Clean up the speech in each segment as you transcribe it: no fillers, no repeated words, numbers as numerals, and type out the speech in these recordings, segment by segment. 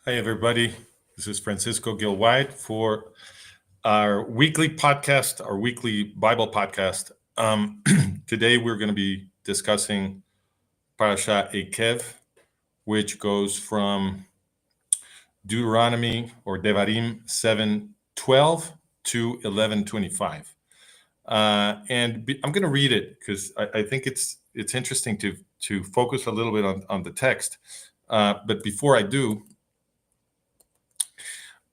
Hi, everybody. This is Francisco Gil-White for our weekly podcast, our weekly Bible podcast. Today, we're going to be discussing Parasha Ekev, which goes from Deuteronomy or Devarim 7:12 to 11:25. I'm going to read it because I think it's interesting to focus a little bit on the text. But before I do,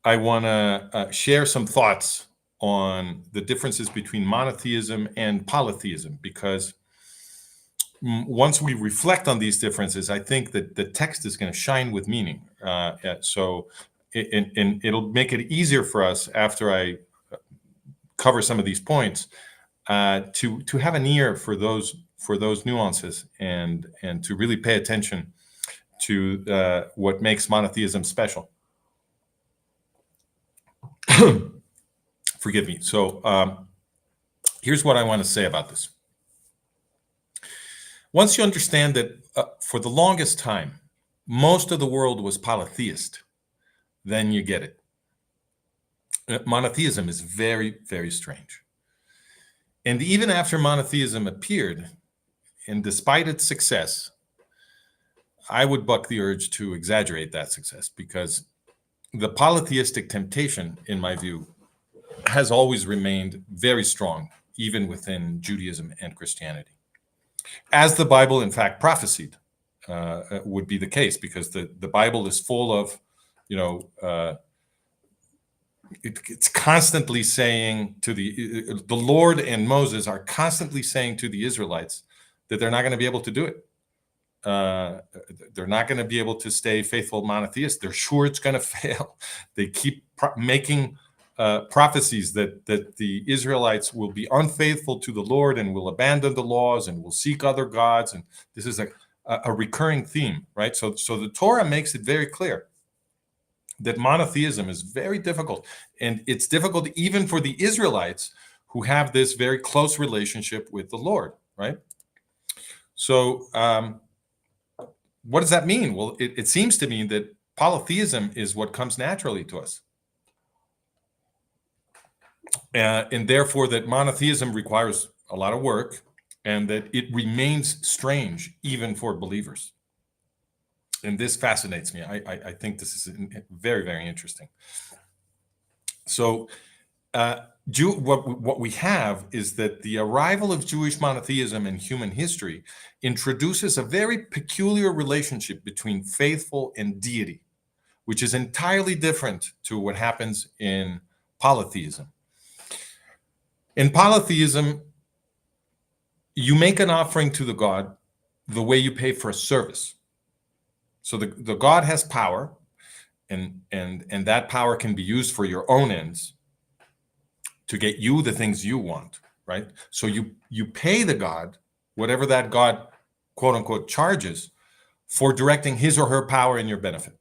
I want to share some thoughts on the differences between monotheism and polytheism, because once we reflect on these differences, I think that the text is going to shine with meaning. So it'll make it easier for us after I cover some of these points to have an ear for those nuances and to really pay attention to what makes monotheism special. Forgive me. So here's what I want to say about this. Once you understand that for the longest time, most of the world was polytheist, then you get it. Monotheism is very, very strange. And even after monotheism appeared, and despite its success, I would buck the urge to exaggerate that success, because the polytheistic temptation, in my view, has always remained very strong, even within Judaism and Christianity. As the Bible, in fact, prophesied would be the case, because the Bible is full of, it's constantly saying to the Lord and Moses are constantly saying to the Israelites that they're not going to be able to do it. They're not going to be able to stay faithful monotheists. They're sure it's going to fail. They keep making prophecies that the Israelites will be unfaithful to the Lord and will abandon the laws and will seek other gods. And this is a recurring theme, right? So the Torah makes it very clear that monotheism is very difficult. And it's difficult even for the Israelites who have this very close relationship with the Lord, right? So what does that mean? Well, it seems to me that polytheism is what comes naturally to us. And therefore that monotheism requires a lot of work, and that it remains strange even for believers. And this fascinates me. I think this is very, very interesting. So what we have is that the arrival of Jewish monotheism in human history introduces a very peculiar relationship between faithful and deity, which is entirely different to what happens in polytheism. In polytheism, you make an offering to the god the way you pay for a service. So the god has power, and that power can be used for your own ends, to get you the things you want, right? So you pay the god whatever that god, quote unquote, charges for directing his or her power in your benefit.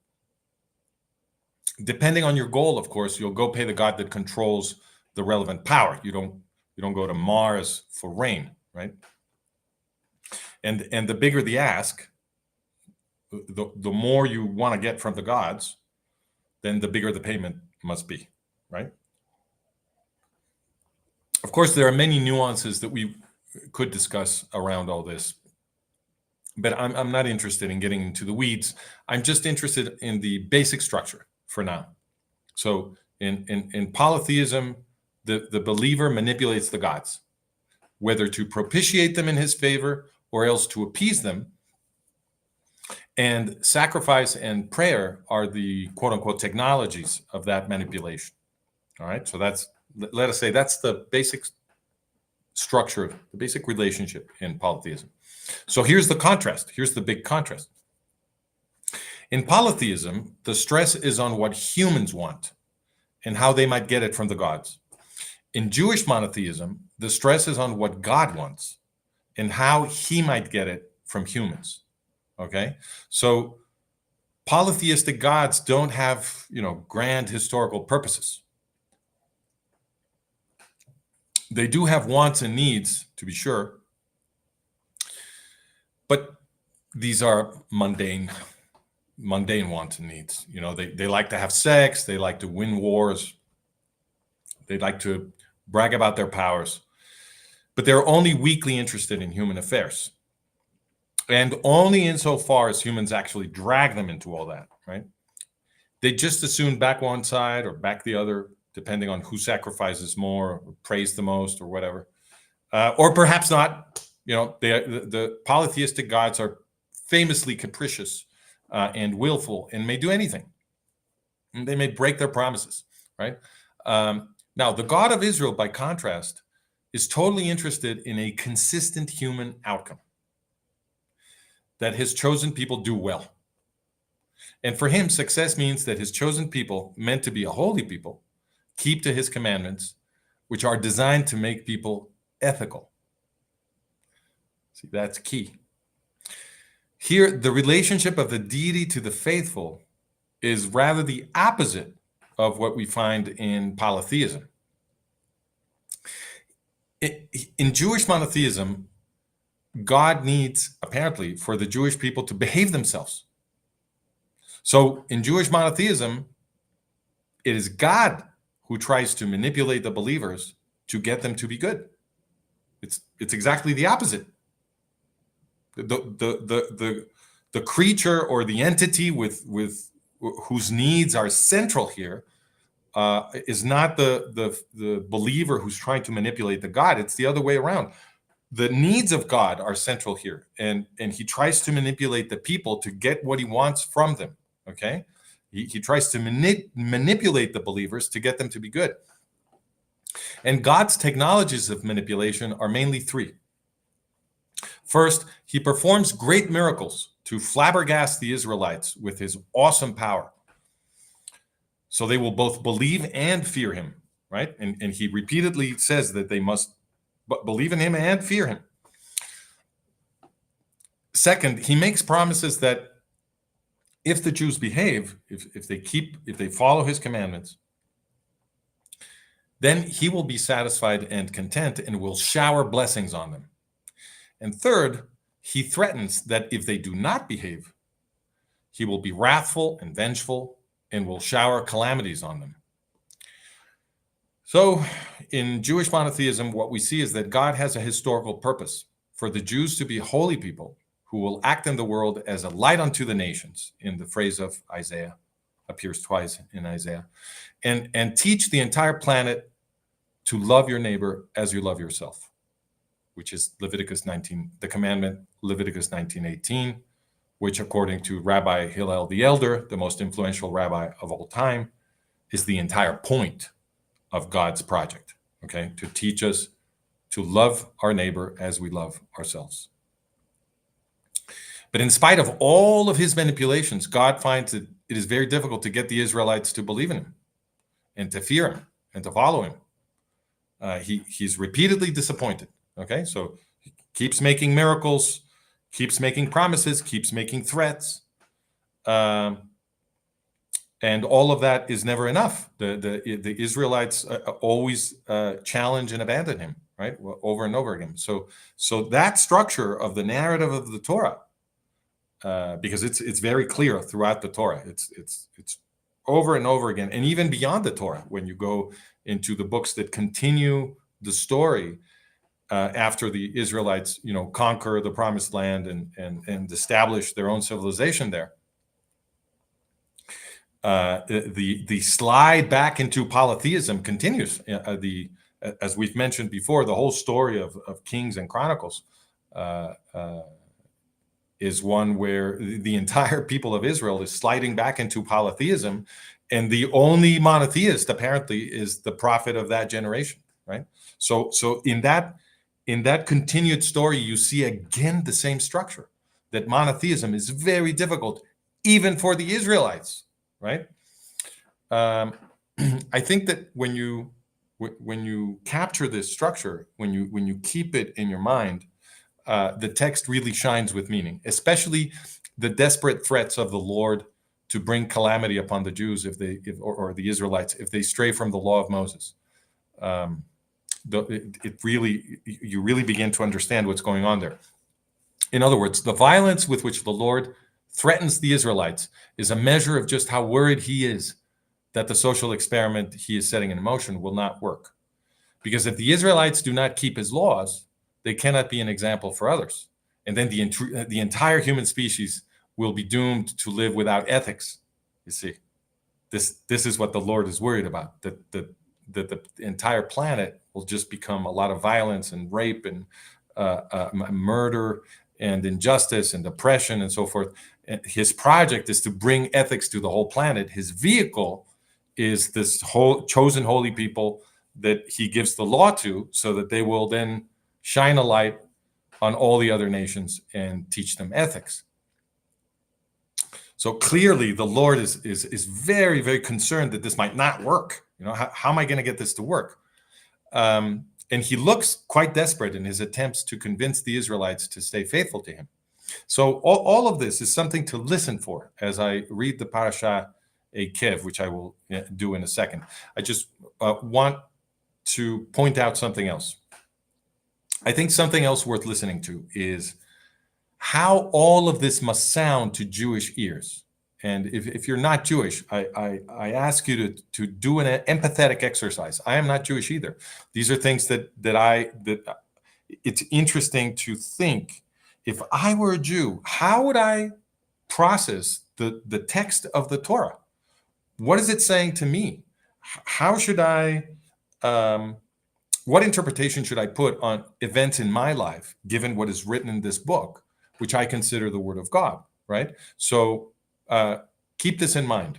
Depending on your goal, of course, you'll go pay the god that controls the relevant power. You don't go to Mars for rain, right? And the bigger the ask, the more you want to get from the gods, then the bigger the payment must be, right? Of course, there are many nuances that we could discuss around all this, but I'm not interested in getting into the weeds. I'm just interested in the basic structure for now. So in polytheism, the believer manipulates the gods, whether to propitiate them in his favor or else to appease them. And sacrifice and prayer are the quote unquote technologies of that manipulation. All right. So let us say that's the basic structure, the basic relationship in polytheism. So here's the contrast. Here's the big contrast. In polytheism, the stress is on what humans want and how they might get it from the gods. In Jewish monotheism, the stress is on what God wants and how he might get it from humans. Okay? So polytheistic gods don't have, grand historical purposes. They do have wants and needs, to be sure, but these are mundane. mundane wants and needs. They like to have sex, they like to win wars, they like to brag about their powers, but they're only weakly interested in human affairs. And only insofar as humans actually drag them into all that, right? They just as soon back one side or back the other, depending on who sacrifices more or prays the most or whatever. Or perhaps not. The polytheistic gods are famously capricious and willful and may do anything. And they may break their promises, right? Now, the God of Israel, by contrast, is totally interested in a consistent human outcome, that his chosen people do well. And for him, success means that his chosen people, meant to be a holy people, keep to his commandments, which are designed to make people ethical. See, that's key. Here, the relationship of the deity to the faithful is rather the opposite of what we find in polytheism. In Jewish monotheism, God needs, apparently, for the Jewish people to behave themselves. So in Jewish monotheism, it is God who tries to manipulate the believers to get them to be good. It's exactly the opposite. The creature or the entity with whose needs are central here is not the believer who's trying to manipulate the God. It's the other way around. The needs of God are central here, and he tries to manipulate the people to get what he wants from them. Okay, he tries to manipulate the believers to get them to be good. And God's technologies of manipulation are mainly three. First, he performs great miracles to flabbergast the Israelites with his awesome power, so they will both believe and fear him, right? And he repeatedly says that they must believe in him and fear him. Second, he makes promises that if the Jews behave, if they follow his commandments, then he will be satisfied and content and will shower blessings on them. And third, he threatens that if they do not behave, he will be wrathful and vengeful and will shower calamities on them. So in Jewish monotheism, what we see is that God has a historical purpose for the Jews to be holy people who will act in the world as a light unto the nations, in the phrase of Isaiah, appears twice in Isaiah, and teach the entire planet to love your neighbor as you love yourself, which is Leviticus 19, the commandment Leviticus 19:18, which according to Rabbi Hillel the Elder, the most influential rabbi of all time, is the entire point of God's project, okay, to teach us to love our neighbor as we love ourselves. But in spite of all of his manipulations, God finds that it is very difficult to get the Israelites to believe in him and to fear him and to follow him. He's repeatedly disappointed, okay? So he keeps making miracles, keeps making promises, keeps making threats. And all of that is never enough. The Israelites always challenge and abandon him, right? Over and over again. So that structure of the narrative of the Torah, because it's very clear throughout the Torah. It's over and over again, and even beyond the Torah, when you go into the books that continue the story after the Israelites, conquer the Promised Land and establish their own civilization there. The slide back into polytheism continues. As we've mentioned before, the whole story of Kings and Chronicles is one where the entire people of Israel is sliding back into polytheism, and the only monotheist apparently is the prophet of that generation, right? So in that continued story, you see again the same structure, that monotheism is very difficult, even for the Israelites, right? I think that when you capture this structure, when you keep it in your mind, the text really shines with meaning, especially the desperate threats of the Lord to bring calamity upon the Jews or the Israelites if they stray from the law of Moses. You really begin to understand what's going on there. In other words, the violence with which the Lord threatens the Israelites is a measure of just how worried he is that the social experiment he is setting in motion will not work. Because if the Israelites do not keep his laws, they cannot be an example for others. And then the entire human species will be doomed to live without ethics. You see, this is what the Lord is worried about, that the entire planet will just become a lot of violence and rape and murder and injustice and oppression and so forth. His project is to bring ethics to the whole planet. His vehicle is this whole chosen holy people that he gives the law to, so that they will then shine a light on all the other nations and teach them ethics. So clearly the Lord is very, very concerned that this might not work. You know, how am I going to get this to work? And he looks quite desperate in his attempts to convince the Israelites to stay faithful to him. So all of this is something to listen for as I read the Parasha Ekev, which I will do in a second. I just want to point out something else. I think something else worth listening to is how all of this must sound to Jewish ears. And if you're not Jewish, I ask you to do an empathetic exercise. I am not Jewish either. These are things that it's interesting to think, if I were a Jew, how would I process the text of the Torah? What is it saying to me? How should I, what interpretation should I put on events in my life, given what is written in this book, which I consider the Word of God, right? So keep this in mind.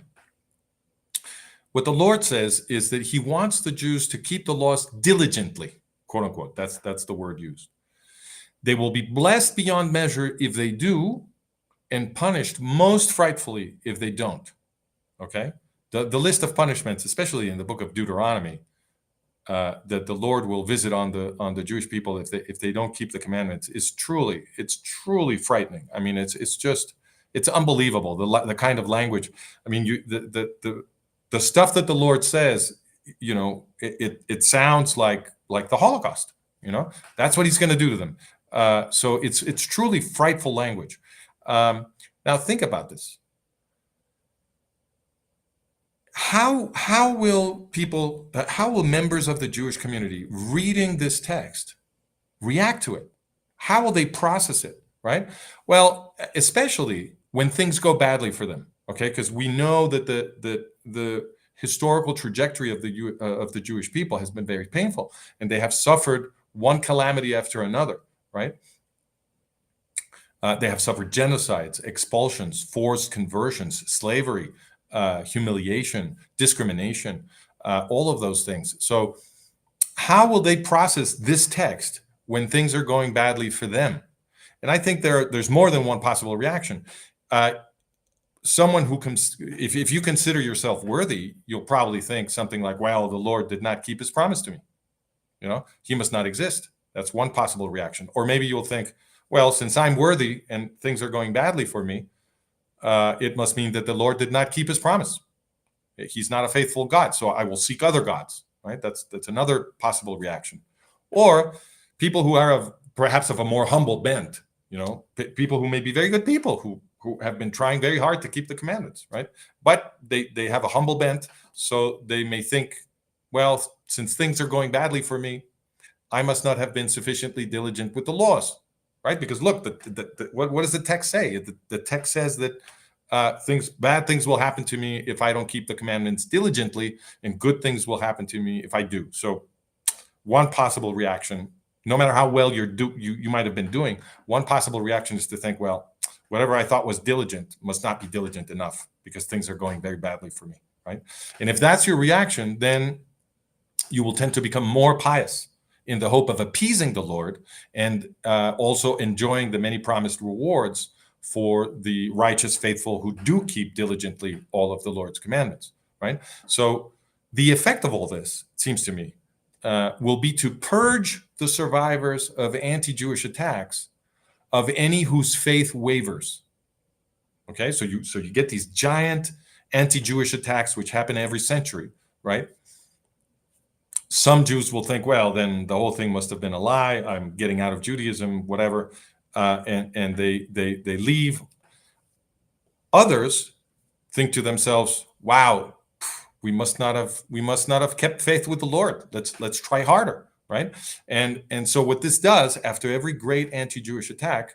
What the Lord says is that he wants the Jews to keep the laws diligently, quote unquote. That's the word used. They will be blessed beyond measure if they do, and punished most frightfully if they don't. Okay? The list of punishments, especially in the book of Deuteronomy, that the Lord will visit on the Jewish people if they don't keep the commandments, it's truly frightening. I mean, it's unbelievable, the kind of language. I mean, the stuff that the Lord says, you know, it sounds like the Holocaust. You know, that's what he's going to do to them. So it's truly frightful language. Now think about this. How will members of the Jewish community reading this text react to it? How will they process it, right? Well, especially when things go badly for them, okay? Because we know that the historical trajectory of the Jewish people has been very painful, and they have suffered one calamity after another, right? They have suffered genocides, expulsions, forced conversions, slavery, humiliation, discrimination, all of those things. So how will they process this text when things are going badly for them? And I think there's more than one possible reaction. Someone who comes, if you consider yourself worthy, you'll probably think something like, well, the Lord did not keep his promise to me. You know, he must not exist. That's one possible reaction. Or maybe you'll think, well, since I'm worthy and things are going badly for me, it must mean that the Lord did not keep his promise. He's not a faithful God, so I will seek other gods, right? That's another possible reaction. Or people who are perhaps of a more humble bent, you know, people who may be very good people who have been trying very hard to keep the commandments, right? But they have a humble bent, so they may think, well, since things are going badly for me, I must not have been sufficiently diligent with the laws, right? Because look, what does the text say? The text says that bad things will happen to me if I don't keep the commandments diligently, and good things will happen to me if I do. So one possible reaction, no matter how well you might have been doing, one possible reaction is to think, well, whatever I thought was diligent must not be diligent enough because things are going very badly for me, right? And if that's your reaction, then you will tend to become more pious in the hope of appeasing the Lord and also enjoying the many promised rewards for the righteous faithful who do keep diligently all of the Lord's commandments, right? So the effect of all this, it seems to me, will be to purge the survivors of anti-Jewish attacks of any whose faith wavers. Okay, so you get these giant anti-Jewish attacks which happen every century, right? Some Jews will think, well, then the whole thing must have been a lie. I'm getting out of Judaism, whatever, and they leave. Others think to themselves, wow, we must not have kept faith with the Lord. Let's try harder, right? And so what this does after every great anti-Jewish attack,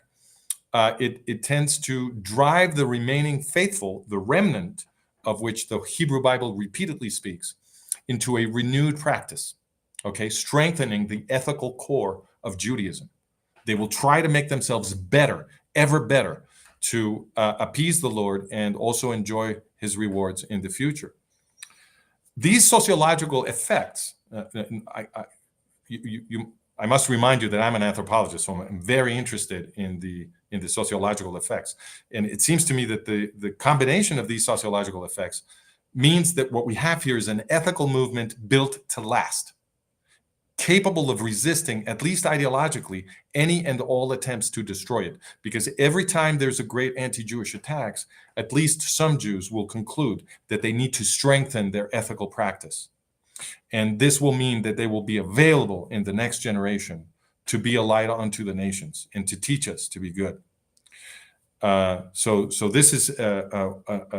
it tends to drive the remaining faithful, the remnant of which the Hebrew Bible repeatedly speaks, into a renewed practice, okay, strengthening the ethical core of Judaism. They will try to make themselves better, ever better, to appease the Lord and also enjoy his rewards in the future. These sociological effects, I must remind you that I'm an anthropologist, so I'm very interested in the sociological effects. And it seems to me that the combination of these sociological effects means that what we have here is an ethical movement built to last, capable of resisting, at least ideologically, any and all attempts to destroy it. Because every time there's a great anti-Jewish attacks, at least some Jews will conclude that they need to strengthen their ethical practice. And this will mean that they will be available in the next generation to be a light unto the nations and to teach us to be good. So this is,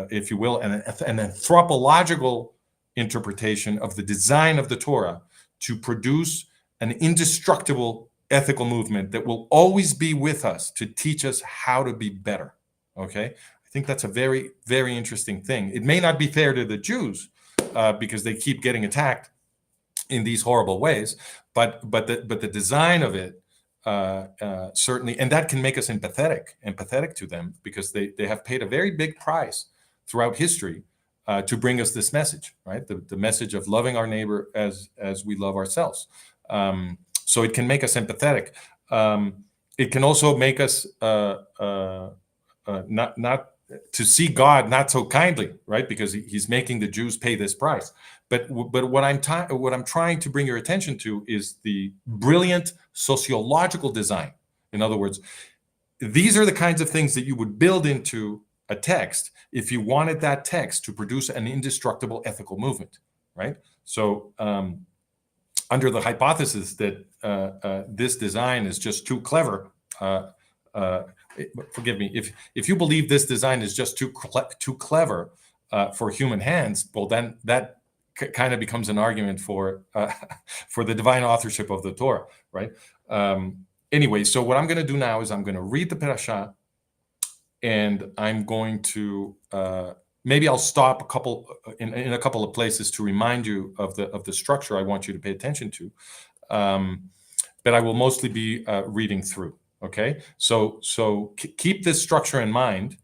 if you will, an anthropological interpretation of the design of the Torah to produce an indestructible ethical movement that will always be with us to teach us how to be better. Okay, I think that's a very, very interesting thing. It may not be fair to the Jews because they keep getting attacked in these horrible ways, but the design of it certainly, and that can make us empathetic to them, because they have paid a very big price throughout history to bring us this message, right? The message of loving our neighbor as we love ourselves. So it can make us empathetic. It can also make us not to see God not so kindly, right? Because he's making the Jews pay this price. But what I'm trying to bring your attention to is the brilliant sociological design. In other words, these are the kinds of things that you would build into a text if you wanted that text to produce an indestructible ethical movement, right? So under the hypothesis that this design is just too clever, forgive me, if you believe this design is just too clever for human hands, well, then that kind of becomes an argument for the divine authorship of the Torah, right? Anyway, so what I'm going to do now is I'm going to read the parasha, and I'm going to maybe I'll stop in a couple of places to remind you of the structure I want you to pay attention to, but I will mostly be reading through. Okay, so keep this structure in mind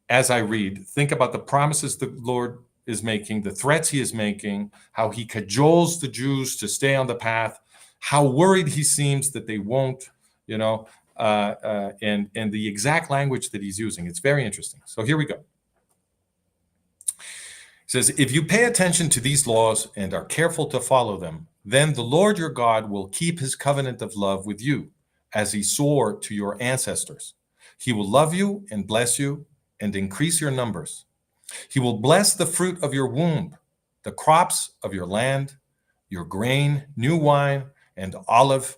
as I read. Think about the promises the Lord is making, the threats he is making, how he cajoles the Jews to stay on the path, how worried he seems that they won't, and the exact language that he's using. It's very interesting. So here we go. It says, if you pay attention to these laws and are careful to follow them, then the Lord your God will keep his covenant of love with you, as he swore to your ancestors. He will love you and bless you and increase your numbers. He will bless the fruit of your womb, the crops of your land, your grain, new wine, and olive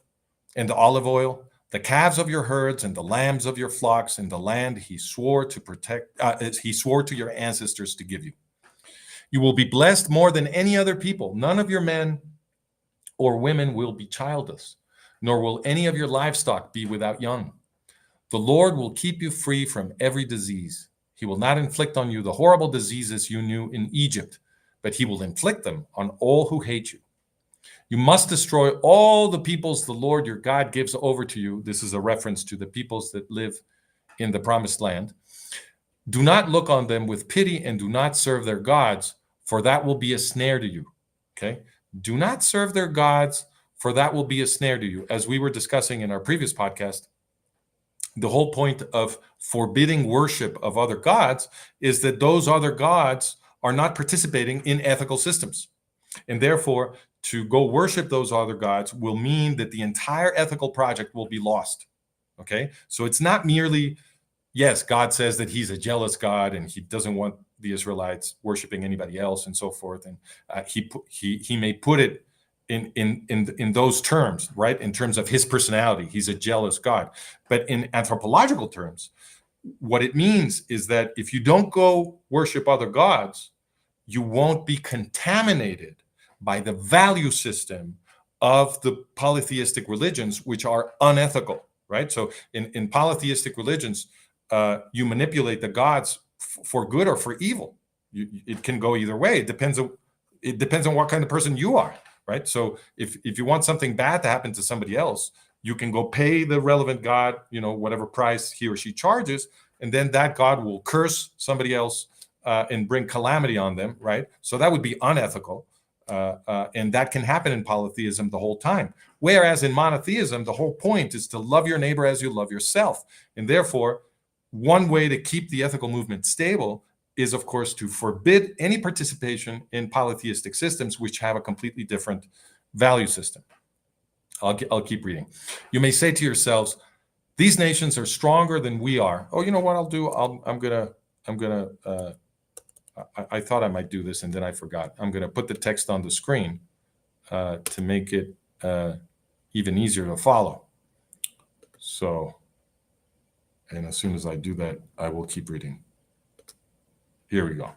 oil, the calves of your herds and the lambs of your flocks, in the land he swore to protect. He swore to your ancestors to give you. You will be blessed more than any other people. None of your men or women will be childless, nor will any of your livestock be without young. The Lord will keep you free from every disease. He will not inflict on you the horrible diseases you knew in Egypt, but he will inflict them on all who hate you. You must destroy all the peoples the Lord your God gives over to you. This is a reference to the peoples that live in the promised land. Do not look on them with pity and do not serve their gods, for that will be a snare to you. Okay? Do not serve their gods, for that will be a snare to you. As we were discussing in our previous podcast, the whole point of forbidding worship of other gods is that those other gods are not participating in ethical systems. And therefore, to go worship those other gods will mean that the entire ethical project will be lost. Okay? So it's not merely, yes, God says that he's a jealous God and he doesn't want the Israelites worshiping anybody else and so forth. And he may put it in those terms, right? In terms of his personality, he's a jealous God. But in anthropological terms, What it means is that if you don't go worship other gods, you won't be contaminated by the value system of the polytheistic religions, which are unethical, right? So in polytheistic religions, you manipulate the gods for good or for evil. It can go either way. It depends on what kind of person you are, right? So if you want something bad to happen to somebody else, you can go pay the relevant god, whatever price he or she charges, and then that god will curse somebody else and bring calamity on them, right? So that would be unethical. And that can happen in polytheism the whole time. Whereas in monotheism, the whole point is to love your neighbor as you love yourself. And therefore, one way to keep the ethical movement stable is, of course, to forbid any participation in polytheistic systems which have a completely different value system. I'll keep reading. You may say to yourselves, these nations are stronger than we are. Oh, you know what I'll do? I thought I might do this and then I forgot. I'm going to put the text on the screen to make it even easier to follow. So, and as soon as I do that, I will keep reading. Here we go.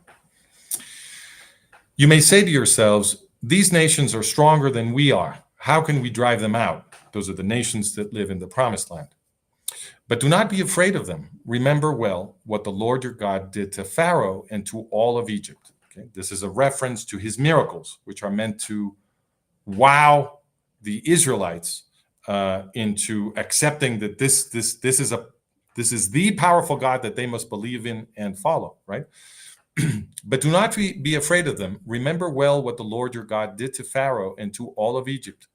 You may say to yourselves, these nations are stronger than we are. How can we drive them out? Those are the nations that live in the promised land. But do not be afraid of them. Remember well what the Lord your God did to Pharaoh and to all of Egypt. Okay? This is a reference to his miracles, which are meant to wow the Israelites into accepting that this is the powerful God that they must believe in and follow, right? But do not be afraid of them. Remember well what the Lord your God did to Pharaoh and to all of Egypt.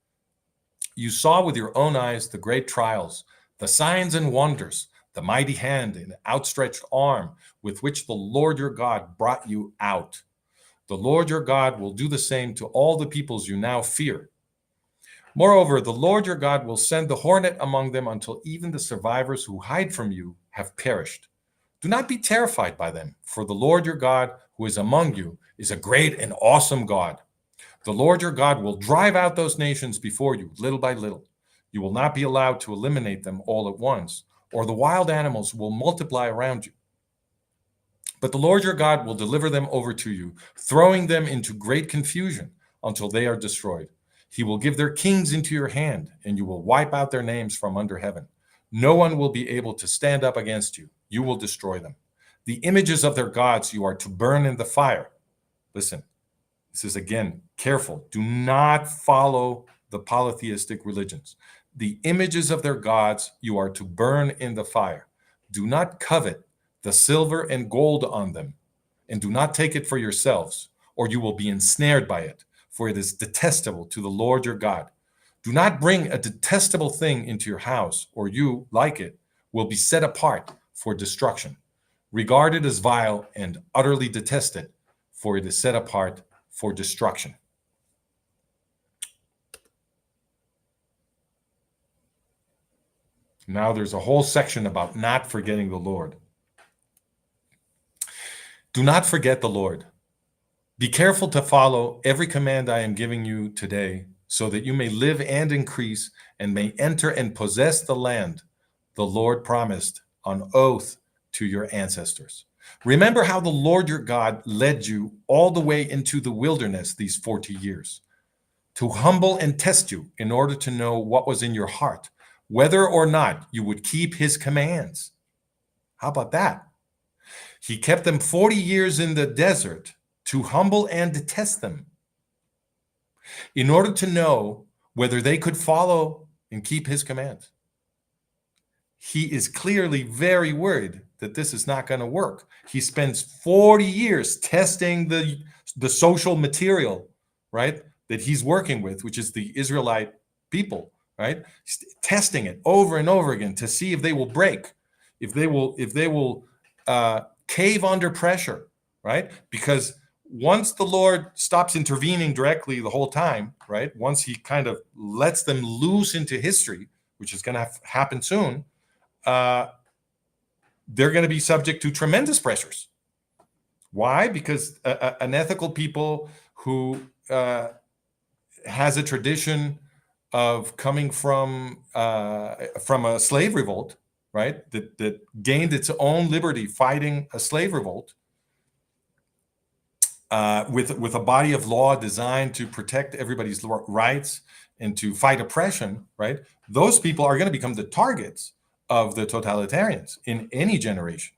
You saw with your own eyes the great trials, the signs and wonders, the mighty hand and outstretched arm with which the Lord your God brought you out. The Lord your God will do the same to all the peoples you now fear. Moreover, the Lord your God will send the hornet among them until even the survivors who hide from you have perished. Do not be terrified by them, for the Lord your God who is among you is a great and awesome God. The Lord your God will drive out those nations before you, little by little. You will not be allowed to eliminate them all at once, or the wild animals will multiply around you. But the Lord your God will deliver them over to you, throwing them into great confusion until they are destroyed. He will give their kings into your hand, and you will wipe out their names from under heaven. No one will be able to stand up against you. You will destroy them. The images of their gods you are to burn in the fire. Listen, this is again, careful. Do not follow the polytheistic religions. The images of their gods you are to burn in the fire. Do not covet the silver and gold on them, and do not take it for yourselves, or you will be ensnared by it, for it is detestable to the Lord your God. Do not bring a detestable thing into your house, or you, like it, will be set apart for destruction. Regard it as vile and utterly detested, for it is set apart for destruction. Now there's a whole section about not forgetting the Lord. Do not forget the Lord. Be careful to follow every command I am giving you today, so that you may live and increase and may enter and possess the land the Lord promised on oath to your ancestors. Remember how the Lord your God led you all the way into the wilderness these 40 years, to humble and test you in order to know what was in your heart, whether or not you would keep his commands. How about that? He kept them 40 years in the desert to humble and test them, in order to know whether they could follow and keep his commands. He is clearly very worried that this is not going to work. He spends 40 years testing the social material, right, that he's working with, which is the Israelite people, right? He's testing it over and over again to see if they will break, if they will cave under pressure, right? Because once the Lord stops intervening directly the whole time, right? Once he kind of lets them loose into history, which is going to happen soon, they're going to be subject to tremendous pressures. Why? Because an ethical people who has a tradition of coming from a slave revolt, right, that gained its own liberty fighting a slave revolt, with a body of law designed to protect everybody's rights and to fight oppression, right? Those people are going to become the targets of the totalitarians in any generation,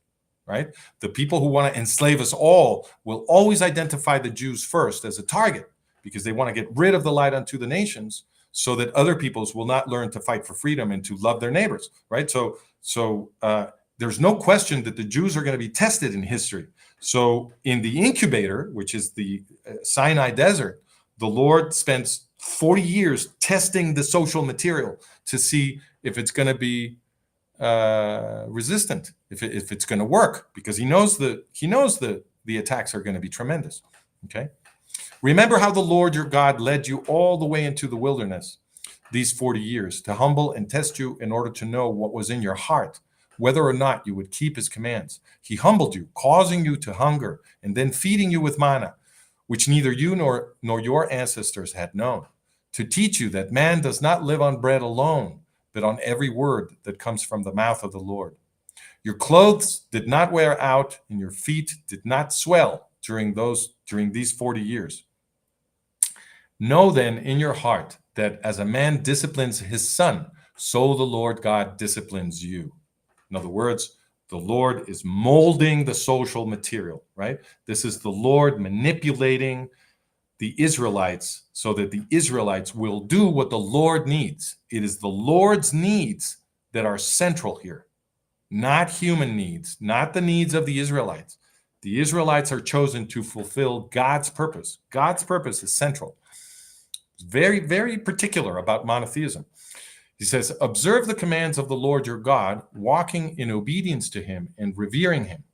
right? The people who want to enslave us all will always identify the Jews first as a target because they want to get rid of the light unto the nations so that other peoples will not learn to fight for freedom and to love their neighbors, right? So there's no question that the Jews are going to be tested in history. So in the incubator, which is the Sinai desert, the Lord spends 40 years testing the social material to see if it's going to be resistant, if it's going to work, because he knows the attacks are going to be tremendous. Okay, remember how the Lord your God led you all the way into the wilderness these 40 years to humble and test you in order to know what was in your heart, whether or not you would keep his commands. He humbled you, causing you to hunger, and then feeding you with manna, which neither you nor your ancestors had known, to teach you that man does not live on bread alone, but on every word that comes from the mouth of the Lord. Your clothes did not wear out, and your feet did not swell during these 40 years. Know then in your heart that as a man disciplines his son, so the Lord God disciplines you. In other words, the Lord is molding the social material, right? This is the Lord manipulating the Israelites so that the Israelites will do what the Lord needs. It is the Lord's needs that are central here, not human needs, not the needs of the Israelites. The Israelites are chosen to fulfill God's purpose. God's purpose is central. Very, very particular about monotheism. He says, observe the commands of the Lord your God, walking in obedience to him and revering him.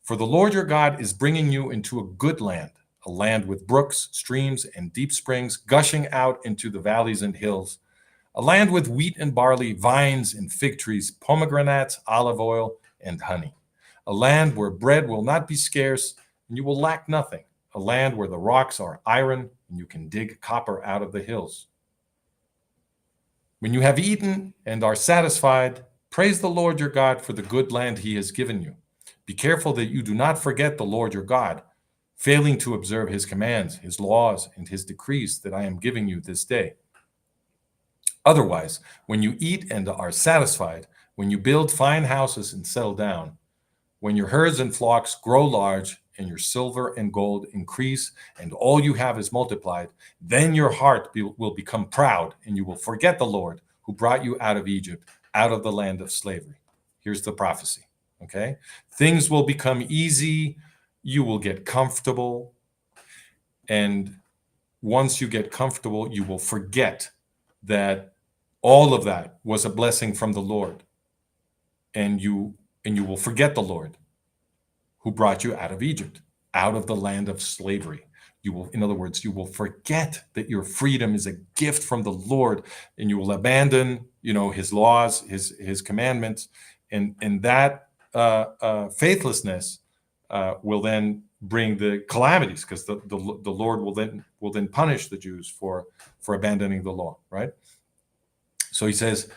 For the Lord your God is bringing you into a good land, a land with brooks, streams, and deep springs gushing out into the valleys and hills, a land with wheat and barley, vines and fig trees, pomegranates, olive oil, and honey, a land where bread will not be scarce and you will lack nothing, a land where the rocks are iron and you can dig copper out of the hills. When you have eaten and are satisfied, praise the Lord your God for the good land he has given you. Be careful that you do not forget the Lord your God, failing to observe his commands, his laws, and his decrees that I am giving you this day. Otherwise, when you eat and are satisfied, when you build fine houses and settle down, when your herds and flocks grow large, and your silver and gold increase, and all you have is multiplied, then your heart will become proud, and you will forget the Lord who brought you out of Egypt, out of the land of slavery. Here's the prophecy, okay? Things will become easy, you will get comfortable, and once you get comfortable, you will forget that all of that was a blessing from the Lord, and you will forget the Lord who brought you out of Egypt, out of the land of slavery. You will, in other words, you will forget that your freedom is a gift from the Lord, and you will abandon, his laws, his commandments, and that faithlessness will then bring the calamities, because the Lord will then punish the Jews for abandoning the law, right? So he says,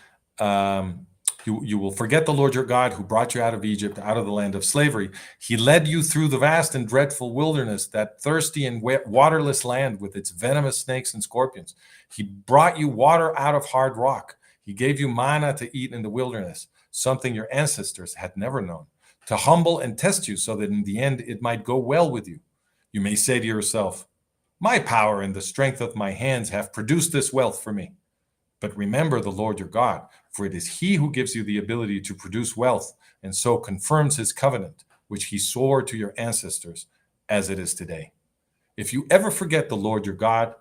you will forget the Lord your God who brought you out of Egypt, out of the land of slavery. He led you through the vast and dreadful wilderness, that thirsty and waterless land with its venomous snakes and scorpions. He brought you water out of hard rock. He gave you manna to eat in the wilderness, something your ancestors had never known, to humble and test you so that in the end it might go well with you. You may say to yourself, my power and the strength of my hands have produced this wealth for me. But remember the Lord your God, for it is he who gives you the ability to produce wealth and so confirms his covenant, which he swore to your ancestors as it is today. If you ever forget the Lord your God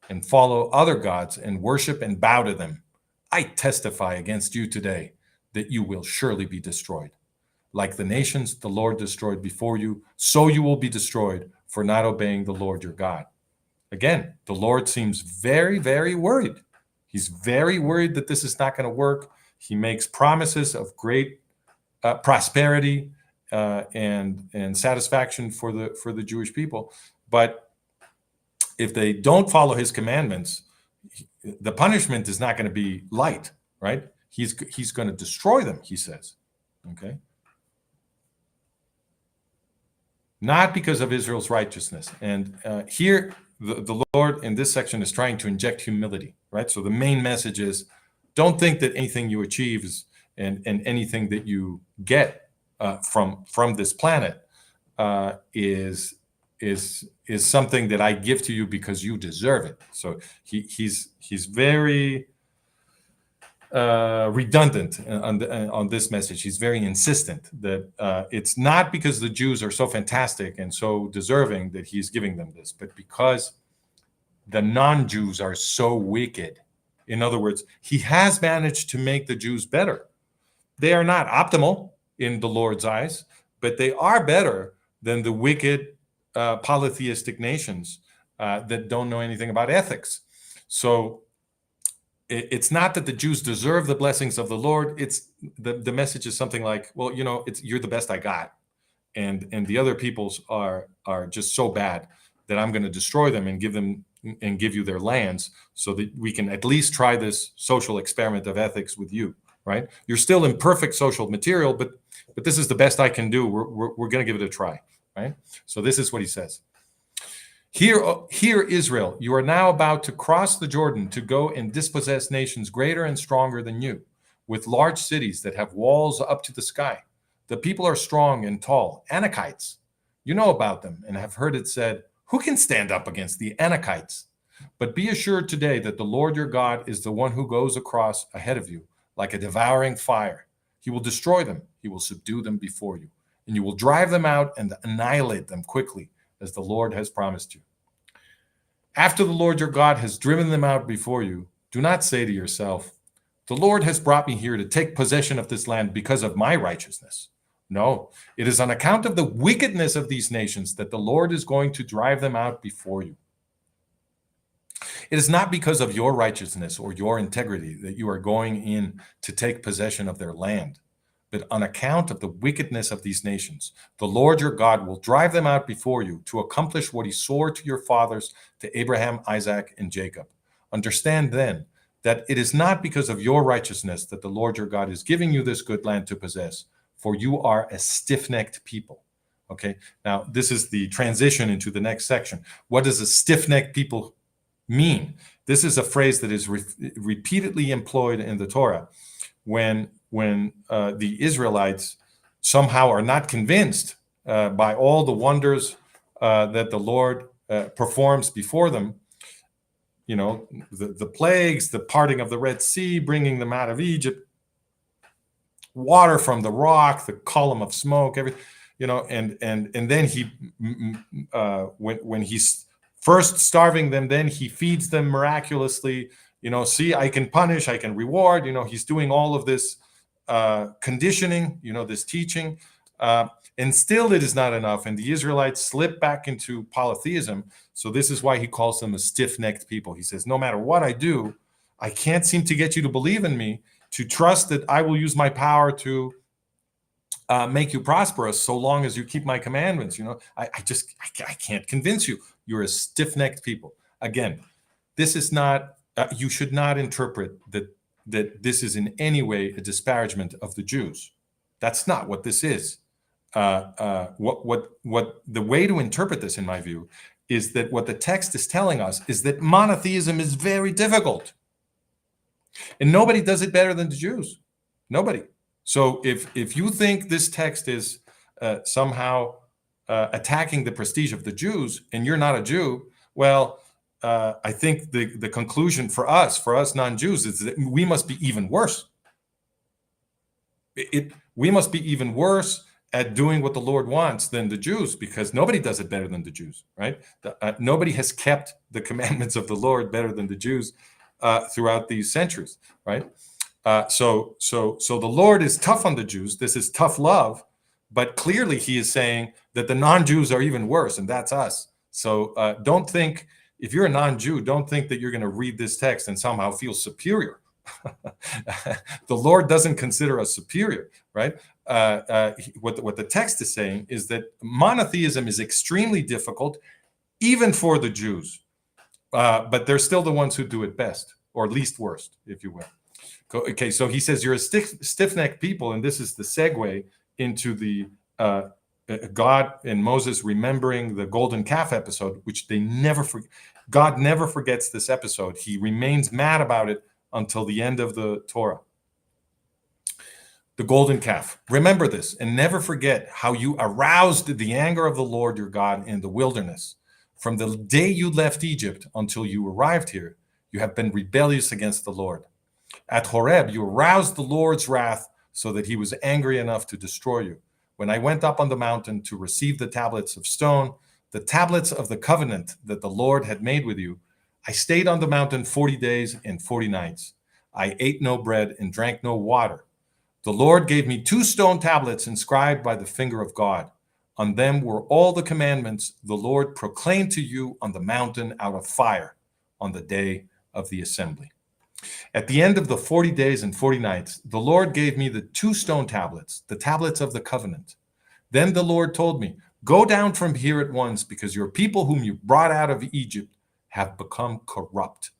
and follow other gods and worship and bow to them, I testify against you today that you will surely be destroyed. Like the nations the Lord destroyed before you, so you will be destroyed for not obeying the Lord your God. Again, the Lord seems very, very worried. He's very worried that this is not going to work. He makes promises of great prosperity and satisfaction for the Jewish people. But if they don't follow his commandments, the punishment is not going to be light, right? He's going to destroy them, he says. Okay? Not because of Israel's righteousness. And here, the Lord in this section is trying to inject humility, right? So the main message is, don't think that anything you achieve and anything that you get from this planet is something that I give to you because you deserve it. So he's very redundant on this message. He's very insistent that it's not because the Jews are so fantastic and so deserving that he's giving them this, but because the non-Jews are so wicked. In other words, he has managed to make the Jews better. They are not optimal in the Lord's eyes, but they are better than the wicked polytheistic nations that don't know anything about ethics. So it's not that the Jews deserve the blessings of the Lord. It's the message is something like, well, you're the best I got, and the other peoples are just so bad that I'm going to destroy them and give you their lands so that we can at least try this social experiment of ethics with you, right? You're still imperfect social material, but this is the best I can do. We're going to give it a try, right? So this is what he says. Hear, Israel, you are now about to cross the Jordan to go and dispossess nations greater and stronger than you, with large cities that have walls up to the sky. The people are strong and tall, Anakites. You know about them and have heard it said, who can stand up against the Anakites? But be assured today that the Lord your God is the one who goes across ahead of you like a devouring fire. He will destroy them. He will subdue them before you, and you will drive them out and annihilate them quickly, as the Lord has promised you. After the Lord your God has driven them out before you, do not say to yourself, the Lord has brought me here to take possession of this land because of my righteousness. No, it is on account of the wickedness of these nations that the Lord is going to drive them out before you. It is not because of your righteousness or your integrity that you are going in to take possession of their land, but on account of the wickedness of these nations, the Lord your God will drive them out before you to accomplish what he swore to your fathers, to Abraham, Isaac, and Jacob. Understand then that it is not because of your righteousness that the Lord your God is giving you this good land to possess, for you are a stiff-necked people. Okay, now this is the transition into the next section. What does a stiff-necked people mean? This is a phrase that is repeatedly employed in the Torah when the Israelites somehow are not convinced by all the wonders that the Lord performs before them. The plagues, the parting of the Red Sea, bringing them out of Egypt, water from the rock, the column of smoke, everything, and then he, when he's first starving them, then he feeds them miraculously. See, I can punish, I can reward. He's doing all of this conditioning, this teaching, and still it is not enough. And the Israelites slip back into polytheism. So this is why he calls them a stiff-necked people. He says, no matter what I do, I can't seem to get you to believe in me, to trust that I will use my power to make you prosperous so long as you keep my commandments. I can't convince you. You're a stiff-necked people. Again, this is not, you should not interpret that this is in any way a disparagement of the Jews. That's not what this is. What the way to interpret this, in my view, is that what the text is telling us is that monotheism is very difficult. And nobody does it better than the Jews. Nobody. So if you think this text is somehow attacking the prestige of the Jews, and you're not a Jew, well, I think the conclusion for us non-Jews, is that we must be even worse. We must be even worse at doing what the Lord wants than the Jews, because nobody does it better than the Jews, right? Nobody has kept the commandments of the Lord better than the Jews throughout these centuries, right? So the Lord is tough on the Jews. This is tough love, but clearly he is saying that the non-Jews are even worse, and that's us. So don't think, if you're a non-Jew, don't think that you're going to read this text and somehow feel superior. The Lord doesn't consider us superior, right? What the text is saying is that monotheism is extremely difficult, even for the Jews. But they're still the ones who do it best, or least worst, if you will. Okay, so he says you're a stiff-necked people, and this is the segue into the God and Moses remembering the golden calf episode, which they never forget. God never forgets this episode. He remains mad about it until the end of the Torah. The golden calf. Remember this and never forget how you aroused the anger of the Lord your God in the wilderness. From the day you left Egypt until you arrived here, you have been rebellious against the Lord. At Horeb, you aroused the Lord's wrath so that he was angry enough to destroy you. When I went up on the mountain to receive the tablets of stone, the tablets of the covenant that the Lord had made with you, I stayed on the mountain 40 days and 40 nights. I ate no bread and drank no water. The Lord gave me 2 stone tablets inscribed by the finger of God. On them were all the commandments the Lord proclaimed to you on the mountain out of fire on the day of the assembly. At the end of the 40 days and 40 nights, the Lord gave me the 2 stone tablets, the tablets of the covenant. Then the Lord told me, go down from here at once, because your people whom you brought out of Egypt have become corrupt.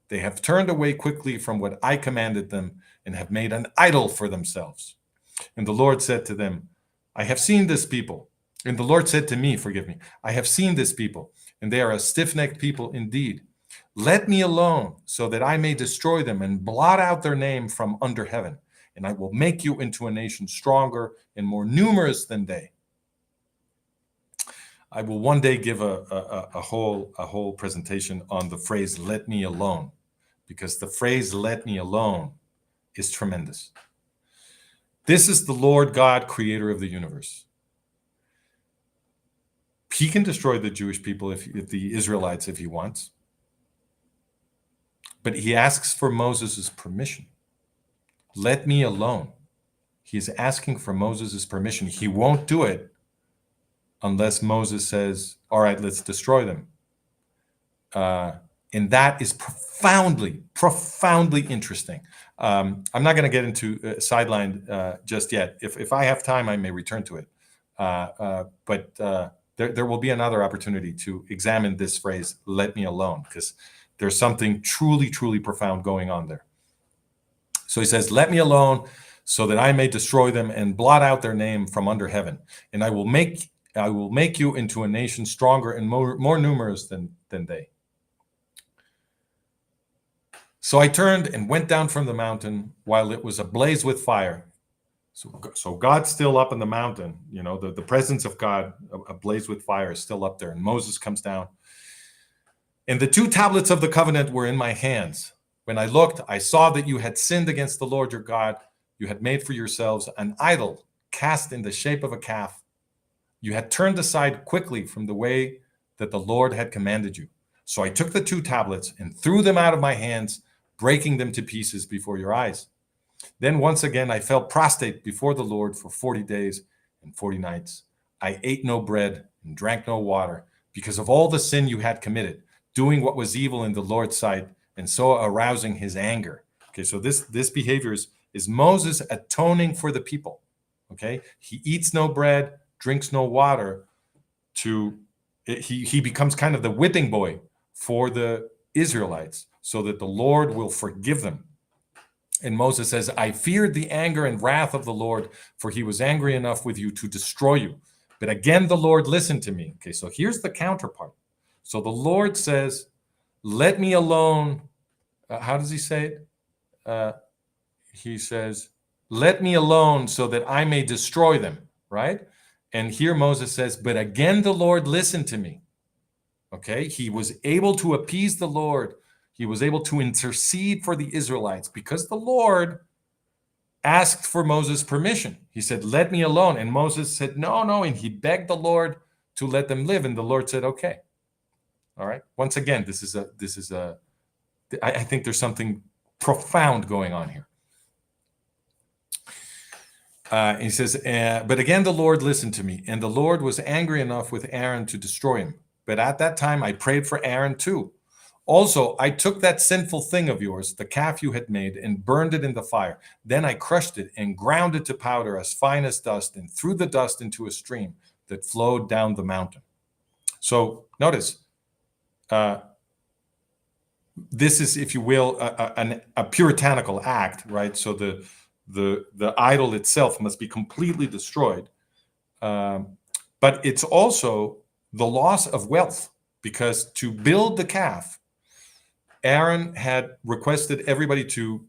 They have turned away quickly from what I commanded them and have made an idol for themselves. And the Lord said to them, I have seen this people. And the Lord said to me, forgive me, I have seen this people, and they are a stiff-necked people indeed. Let me alone so that I may destroy them and blot out their name from under heaven, and I will make you into a nation stronger and more numerous than they. I will one day give a whole presentation on the phrase "let me alone," because the phrase "let me alone" is tremendous. This is the Lord God, creator of the universe. He can destroy the Jewish people, if the Israelites, if he wants. But he asks for Moses' permission. Let me alone. He is asking for Moses' permission. He won't do it unless Moses says, all right, let's destroy them. And that is profoundly interesting. I'm not going to get into sideline just yet. If I have time, I may return to it. But there will be another opportunity to examine this phrase, let me alone, because there's something truly profound going on there. So he says, let me alone so that I may destroy them and blot out their name from under heaven. And I will make you into a nation stronger and more numerous than they. So I turned and went down from the mountain while it was ablaze with fire. So God's still up in the mountain, the presence of God ablaze with fire is still up there. And Moses comes down. And the 2 tablets of the covenant were in my hands. When I looked, I saw that you had sinned against the Lord your God. You had made for yourselves an idol cast in the shape of a calf. You had turned aside quickly from the way that the Lord had commanded you. So I took the 2 tablets and threw them out of my hands, breaking them to pieces before your eyes. Then once again I fell prostrate before the Lord for 40 days and 40 nights. I ate no bread and drank no water because of all the sin you had committed, doing what was evil in the Lord's sight, and so arousing his anger. Okay, so this behavior is Moses atoning for the people. Okay, he eats no bread, drinks no water. He becomes kind of the whipping boy for the Israelites, so that the Lord will forgive them. And Moses says, I feared the anger and wrath of the Lord, for he was angry enough with you to destroy you. But again, the Lord listened to me. Okay, so here's the counterpart. So the Lord says, let me alone. How does he say it? He says, let me alone so that I may destroy them, right? And here Moses says, but again, the Lord listened to me. Okay, he was able to appease the Lord. He was able to intercede for the Israelites because the Lord asked for Moses' permission. He said, let me alone. And Moses said, no. And he begged the Lord to let them live. And the Lord said, okay. All right. Once again, I think there's something profound going on here. He says, but again, the Lord listened to me, and the Lord was angry enough with Aaron to destroy him. But at that time, I prayed for Aaron too. Also, I took that sinful thing of yours, the calf you had made, and burned it in the fire. Then I crushed it and ground it to powder as fine as dust, and threw the dust into a stream that flowed down the mountain. So notice, this is, if you will, a puritanical act, right? So the idol itself must be completely destroyed. But it's also the loss of wealth, because to build the calf, Aaron had requested everybody to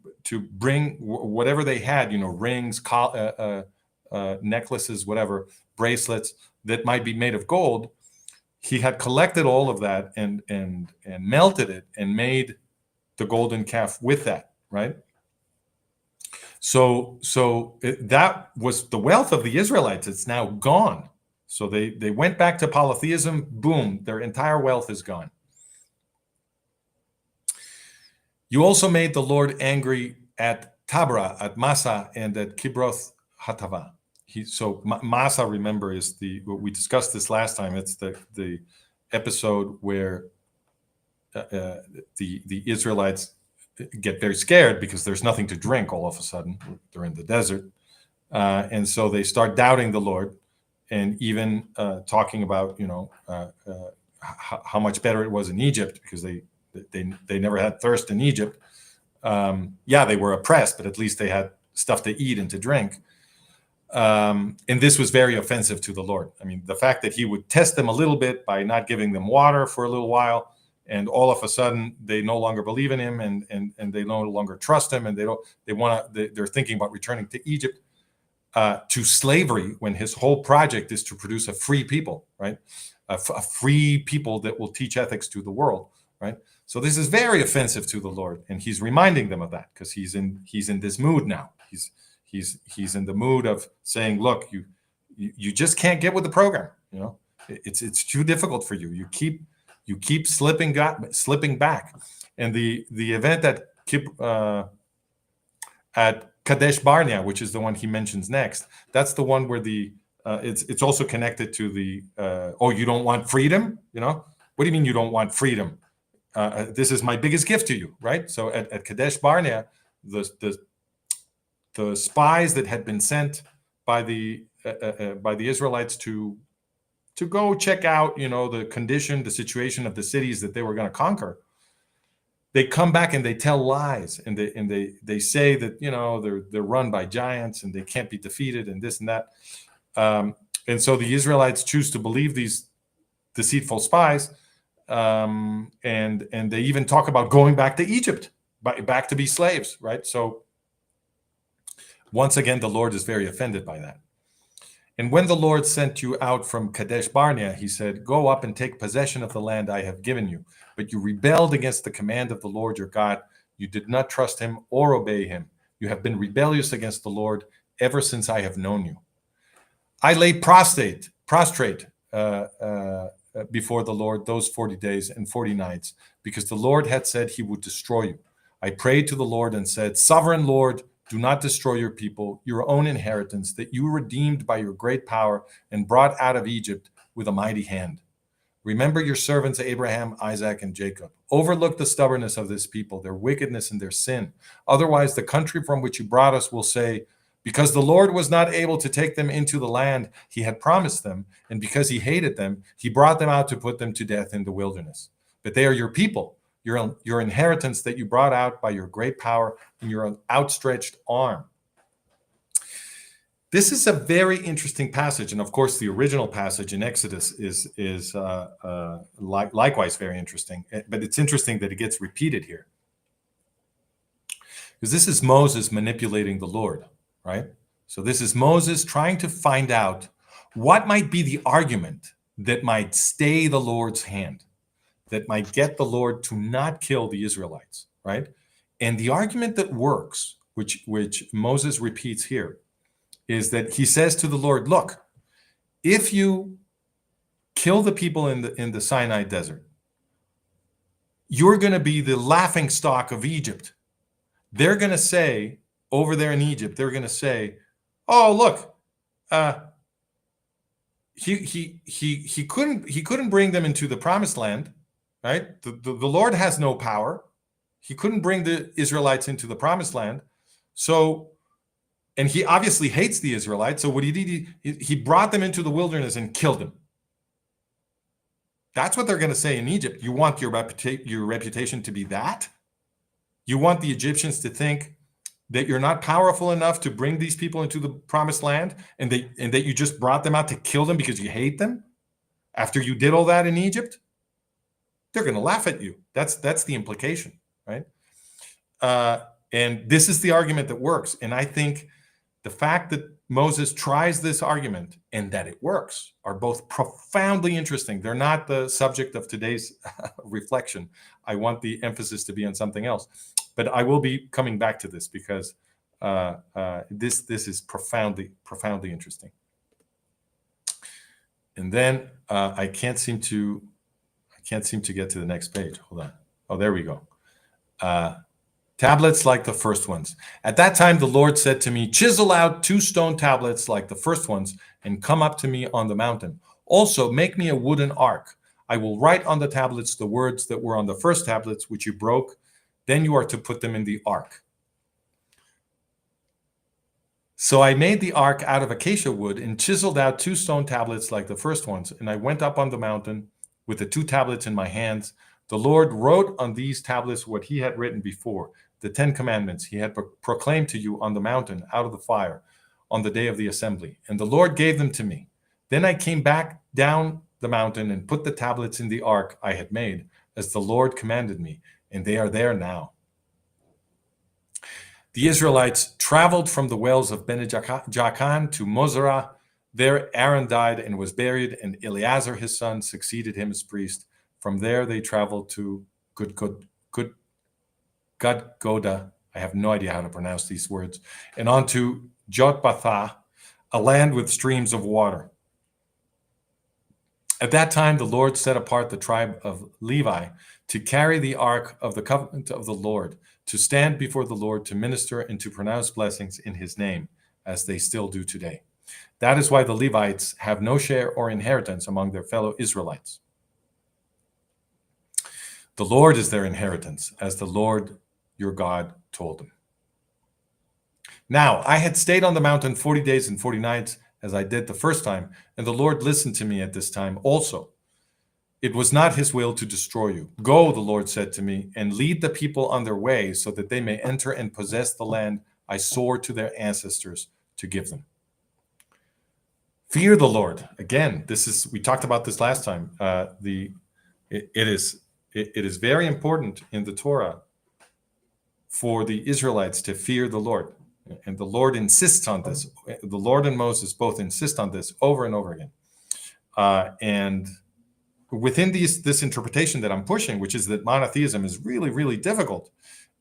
bring whatever they had, rings, necklaces, whatever, bracelets that might be made of gold. He had collected all of that and melted it and made the golden calf with that, right? So that was the wealth of the Israelites. It's now gone. So they went back to polytheism. Boom, their entire wealth is gone. You also made the Lord angry at Tabra, at Massa, and at Kibroth Hatava. Massa, remember, is we discussed this last time. It's the episode where the Israelites get very scared because there's nothing to drink all of a sudden. They're in the desert. And so they start doubting the Lord, and even talking about, how much better it was in Egypt, because they never had thirst in Egypt. They were oppressed, but at least they had stuff to eat and to drink. And this was very offensive to the Lord. I mean, the fact that he would test them a little bit by not giving them water for a little while, and all of a sudden they no longer believe in him, and they no longer trust him, and they're thinking about returning to Egypt, to slavery, when his whole project is to produce a free people, right? A free people that will teach ethics to the world, right? So this is very offensive to the Lord, and he's reminding them of that, because he's in this mood now. He's in the mood of saying, look, you just can't get with the program. It's too difficult for you. You keep slipping back. And the event at Kadesh Barnea, which is the one he mentions next, that's the one where it's also connected to the you don't want freedom. What do you mean you don't want freedom? This is my biggest gift to you, right? So at Kadesh Barnea, the spies that had been sent by the Israelites to go check out, the condition, the situation of the cities that they were going to conquer, they come back and they tell lies, and they say that they're run by giants and they can't be defeated, and this and that. And so the Israelites choose to believe these deceitful spies, and they even talk about going back to Egypt, back to be slaves, right? So once again, the Lord is very offended by that. And when the Lord sent you out from Kadesh Barnea, he said, go up and take possession of the land I have given you. But you rebelled against the command of the Lord your God. You did not trust him or obey him. You have been rebellious against the Lord ever since I have known you. I lay prostrate before the Lord those 40 days and 40 nights, because the Lord had said he would destroy you. I prayed to the Lord and said, Sovereign Lord, do not destroy your people, your own inheritance, that you redeemed by your great power and brought out of Egypt with a mighty hand. Remember your servants Abraham, Isaac, and Jacob. Overlook the stubbornness of this people, their wickedness and their sin. Otherwise, the country from which you brought us will say, because the Lord was not able to take them into the land he had promised them, and because he hated them, he brought them out to put them to death in the wilderness. But they are your people, your inheritance that you brought out by your great power and your outstretched arm. This is a very interesting passage, and of course, the original passage in Exodus is likewise very interesting. But it's interesting that it gets repeated here, because this is Moses manipulating the Lord, right? So this is Moses trying to find out what might be the argument that might stay the Lord's hand, that might get the Lord to not kill the Israelites, right? And the argument that works, which Moses repeats here, is that he says to the Lord, look, if you kill the people in the Sinai desert, you're going to be the laughing stock of Egypt. They're going to say, over there in Egypt, they're going to say, oh, look, he couldn't bring them into the promised land, right? The Lord has no power. He couldn't bring the Israelites into the promised land. So, and he obviously hates the Israelites. So what he did, he brought them into the wilderness and killed them. That's what they're going to say in Egypt. You want your reputation to be that? You want the Egyptians to think that you're not powerful enough to bring these people into the promised land, and that you just brought them out to kill them because you hate them after you did all that in Egypt? They're going to laugh at you. That's the implication, right? And this is the argument that works. And I think the fact that Moses tries this argument and that it works are both profoundly interesting. They're not the subject of today's reflection. I want the emphasis to be on something else. But I will be coming back to this because this is profoundly interesting. And then I can't seem to get to the next page. Hold on. Oh, there we go. Tablets like the first ones. At that time, the Lord said to me, chisel out 2 stone tablets like the first ones and come up to me on the mountain. Also, make me a wooden ark. I will write on the tablets the words that were on the first tablets, which you broke. Then you are to put them in the ark. So I made the ark out of acacia wood and chiseled out 2 stone tablets like the first ones. And I went up on the mountain with the 2 tablets in my hands. The Lord wrote on these tablets what he had written before, the 10 commandments he had proclaimed to you on the mountain out of the fire on the day of the assembly. And the Lord gave them to me. Then I came back down the mountain and put the tablets in the ark I had made, as the Lord commanded me, and they are there now. The Israelites traveled from the wells of Bene-Jaakan to Mosera. There Aaron died and was buried, and Eleazar his son succeeded him as priest. From there they traveled to Gudgoda. I have no idea how to pronounce these words. And on to Jotbathah, a land with streams of water. At that time, the Lord set apart the tribe of Levi to carry the ark of the covenant of the Lord, to stand before the Lord, to minister and to pronounce blessings in his name, as they still do today. That is why the Levites have no share or inheritance among their fellow Israelites. The Lord is their inheritance, as the Lord your God told them. Now, I had stayed on the mountain 40 days and 40 nights, as I did the first time, and the Lord listened to me at this time also. It was not his will to destroy you. Go, the Lord said to me, and lead the people on their way, so that they may enter and possess the land I swore to their ancestors to give them. Fear the Lord. Again, we talked about this last time. It is very important in the Torah for the Israelites to fear the Lord. And the Lord insists on this. The Lord and Moses both insist on this over and over again. And within this interpretation that I'm pushing, which is that monotheism is really, really difficult,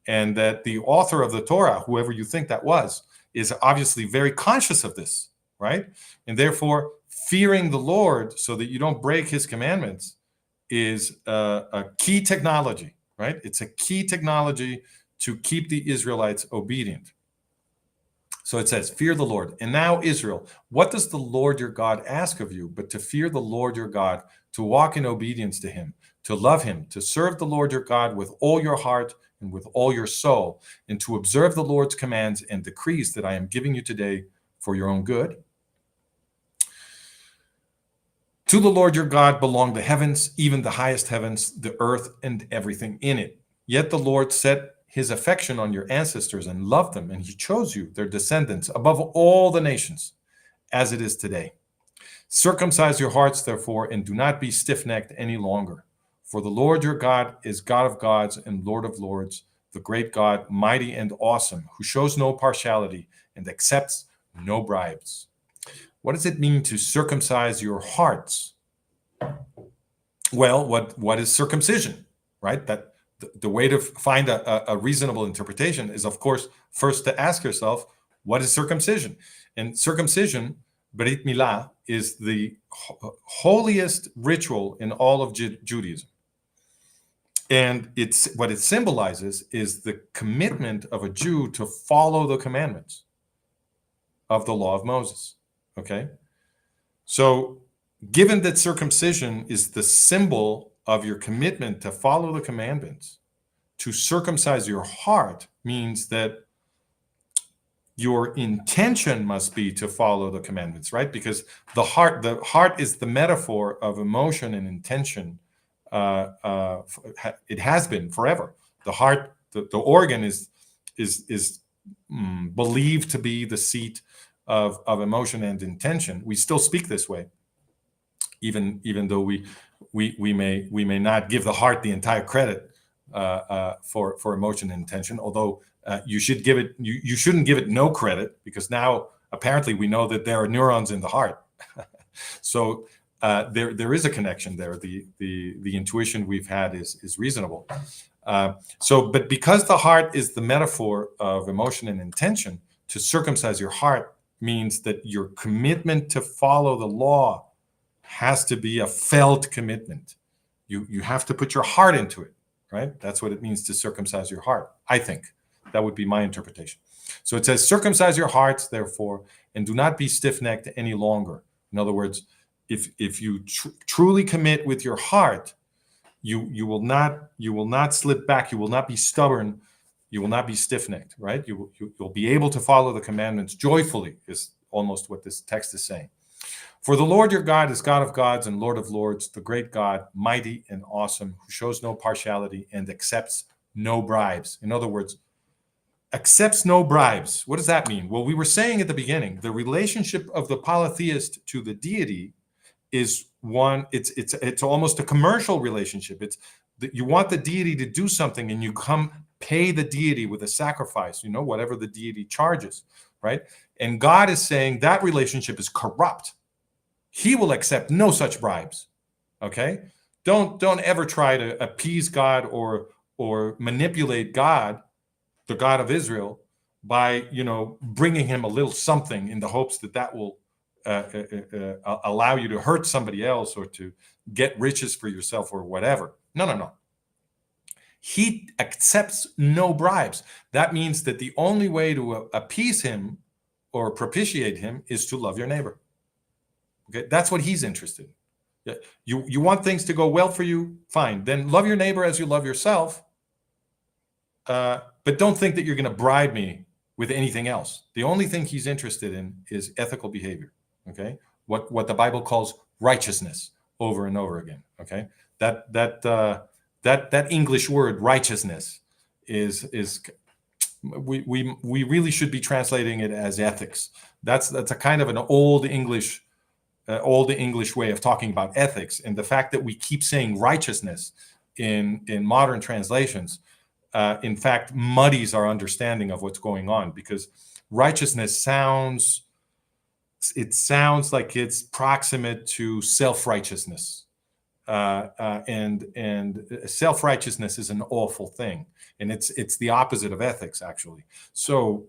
and that the author of the Torah, whoever you think that was, is obviously very conscious of this, right? And therefore, fearing the Lord so that you don't break his commandments is a key technology, right? It's a key technology to keep the Israelites obedient. So it says, fear the Lord. And now, Israel, what does the Lord your God ask of you but to fear the Lord your God, to walk in obedience to him, to love him, to serve the Lord your God with all your heart and with all your soul, and to observe the Lord's commands and decrees that I am giving you today for your own good? To the Lord your God belong the heavens, even the highest heavens, the earth, and everything in it. Yet the Lord set his affection on your ancestors and loved them, and he chose you, their descendants, above all the nations, as it is today. Circumcise your hearts, therefore, and do not be stiff-necked any longer. For the Lord your God is God of gods and Lord of lords, the great God, mighty and awesome, who shows no partiality and accepts no bribes. What does it mean to circumcise your hearts? Well, what is circumcision, right? That the way to find a reasonable interpretation is, of course, first to ask yourself, what is circumcision? And circumcision, Brit Milah, is the holiest ritual in all of Judaism. And what it symbolizes is the commitment of a Jew to follow the commandments of the law of Moses. Okay? So, given that circumcision is the symbol of your commitment to follow the commandments, to circumcise your heart means that your intention must be to follow the commandments, right? Because the heart is the metaphor of emotion and intention it has been forever. The heart, the organ is believed to be the seat of emotion and intention. We still speak this way, even though we may not give the heart the entire credit for emotion and intention. Although you shouldn't give it no credit, because now apparently we know that there are neurons in the heart. So there is a connection there. The intuition we've had is reasonable. But because the heart is the metaphor of emotion and intention, to circumcise your heart means that your commitment to follow the law has to be a felt commitment. You have to put your heart into it, right? That's what it means to circumcise your heart. I think that would be my interpretation. So it says, circumcise your hearts, therefore, and do not be stiff-necked any longer. In other words, if you truly commit with your heart, you will not slip back. You will not be stubborn. You will not be stiff-necked, right? You'll be able to follow the commandments joyfully, is almost what this text is saying. For the Lord your God is God of gods and Lord of lords, the great God, mighty and awesome, who shows no partiality and accepts no bribes. In other words, accepts no bribes. What does that mean? Well, we were saying at the beginning, the relationship of the polytheist to the deity is one, it's almost a commercial relationship. It's that you want the deity to do something and you come pay the deity with a sacrifice, whatever the deity charges, right? And God is saying that relationship is corrupt. He will accept no such bribes. Okay? Don't ever try to appease God or manipulate God, the God of Israel, by bringing him a little something in the hopes that will allow you to hurt somebody else or to get riches for yourself or whatever. No. He accepts no bribes. That means that the only way to appease him or propitiate him is to love your neighbor. Okay, that's what he's interested in. You want things to go well for you? Fine. Then love your neighbor as you love yourself. But don't think that you're going to bribe me with anything else. The only thing he's interested in is ethical behavior. Okay, what the Bible calls righteousness, over and over again. Okay, that English word righteousness is we really should be translating it as ethics. That's a kind of an old English way of talking about ethics, and the fact that we keep saying righteousness in modern translations, in fact, muddies our understanding of what's going on, because righteousness sounds like it's proximate to self-righteousness, and self-righteousness is an awful thing, and it's the opposite of ethics, actually. So